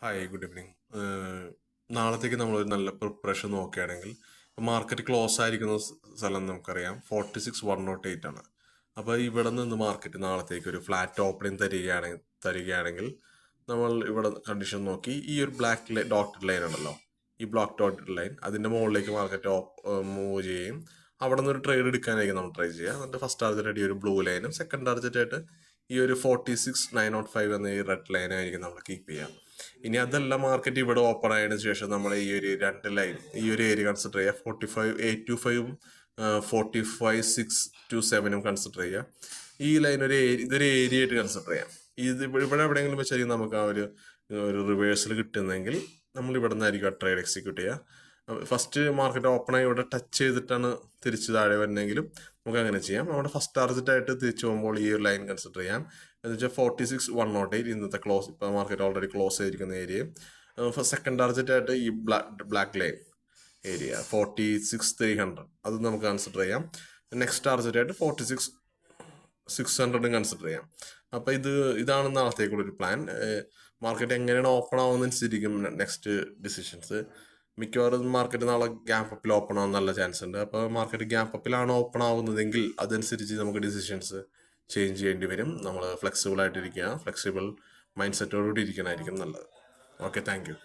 Hi, good evening. നാളത്തേക്ക് നമ്മളൊരു നല്ല പ്രിപ്പറേഷൻ നോക്കുകയാണെങ്കിൽ മാർക്കറ്റ് ക്ലോസ് ആയിരിക്കുന്ന സ്ഥലം നമുക്കറിയാം 46,108 ആണ്. അപ്പോൾ ഇവിടെ നിന്ന് മാർക്കറ്റ് നാളത്തേക്ക് ഒരു ഫ്ലാറ്റ് ഓപ്പണിംഗ് തരികയാണെങ്കിൽ നമ്മൾ ഇവിടെ കണ്ടീഷൻ നോക്കി ഈ ഒരു ബ്ലാക്ക് ഡോട്ടഡ് ലൈൻ ഉണ്ടല്ലോ, ഈ ബ്ലോക്ക് ഡോട്ടഡ് ലൈൻ അതിൻ്റെ മുകളിലേക്ക് മാർക്കറ്റ് മൂവ് ചെയ്യുകയും അവിടെ നിന്ന് ഒരു ട്രേഡ് എടുക്കാനായിരിക്കും നമ്മൾ ട്രൈ ചെയ്യുക. എന്നിട്ട് ഫസ്റ്റ് ടാർജറ്റ് ആയിട്ട് ഈ ഒരു ബ്ലൂ ലൈനും സെക്കൻഡ് ടാർജറ്റ് ആയിട്ട് ഈ ഒരു 46,905 എന്ന ഈ റെഡ് ലൈനായിരിക്കും നമ്മൾ കീപ്പ് ചെയ്യുക. ഇനി അതല്ല, മാർക്കറ്റ് ഇവിടെ ഓപ്പൺ ആയതിനു ശേഷം നമ്മൾ ഈ ഒരു രണ്ട് ലൈൻ, ഈ ഒരു ഏരിയ കൺസിഡർ ചെയ്യുക. 45,825ഉം 45,627ഉം കൺസിഡർ ചെയ്യുക. ഈ ലൈൻ ഇതൊരു ഏരിയ ആയിട്ട് കൺസിഡർ ചെയ്യാം. ഇവിടെ എവിടെയെങ്കിലും വെച്ചായിരിക്കും നമുക്ക് ആ ഒരു റിവേഴ്സൽ കിട്ടുന്നതെങ്കിൽ നമ്മൾ ഇവിടെ നിന്നായിരിക്കും ആ ട്രേഡ് എക്സിക്യൂട്ട് ചെയ്യുക. ഫസ്റ്റ് മാർക്കറ്റ് ഓപ്പണായി ഇവിടെ ടച്ച് ചെയ്തിട്ടാണ് തിരിച്ച് താഴെ വരുന്നതെങ്കിലും നമുക്ക് അങ്ങനെ ചെയ്യാം. നമ്മുടെ ഫസ്റ്റ് ടാർജറ്റ് ആയിട്ട് തിരിച്ചു പോകുമ്പോൾ ഈ ഒരു ലൈൻ കൺസിഡർ ചെയ്യാം. എന്ന് വെച്ചാൽ 46,108 ഇന്നത്തെ ക്ലോസ്, ഇപ്പോൾ മാർക്കറ്റ് ഓൾറെഡി ക്ലോസ് ചെയ്തിരിക്കുന്ന ഏരിയ. സെക്കൻഡ് ടാർജറ്റ് ആയിട്ട് ഈ ബ്ലാക്ക് ലൈൻ ഏരിയ 46,300 അത് നമുക്ക് കൺസിഡർ ചെയ്യാം. നെക്സ്റ്റ് ടാർജറ്റ് ആയിട്ട് 46,600 കൺസിഡർ ചെയ്യാം. അപ്പം ഇതാണ് നാളത്തേക്കുള്ളൊരു പ്ലാൻ. മാർക്കറ്റ് എങ്ങനെയാണ് ഓപ്പൺ ആവുന്നതനുസരിച്ചിരിക്കും നെക്സ്റ്റ് ഡിസിഷൻസ്. മിക്കവാറും മാർക്കറ്റ് നാളെ ഗ്യാപ്പ് അപ്പിൽ ഓപ്പൺ ആവാൻ നല്ല ചാൻസ് ഉണ്ട്. അപ്പോൾ മാർക്കറ്റ് ഗ്യാപ്പ് അപ്പിലാണ് ഓപ്പൺ ആവുന്നതെങ്കിൽ അതനുസരിച്ച് നമുക്ക് ഡിസിഷൻസ് ചേഞ്ച് ചെയ്യേണ്ടി വരും. നമ്മൾ ഫ്ലെക്സിബിൾ ആയിട്ടിരിക്കുക, ഫ്ലെക്സിബിൾ മൈൻഡ് സെറ്റോടുകൂടി ഇരിക്കണമായിരിക്കും നല്ലത്. Okay, thank you.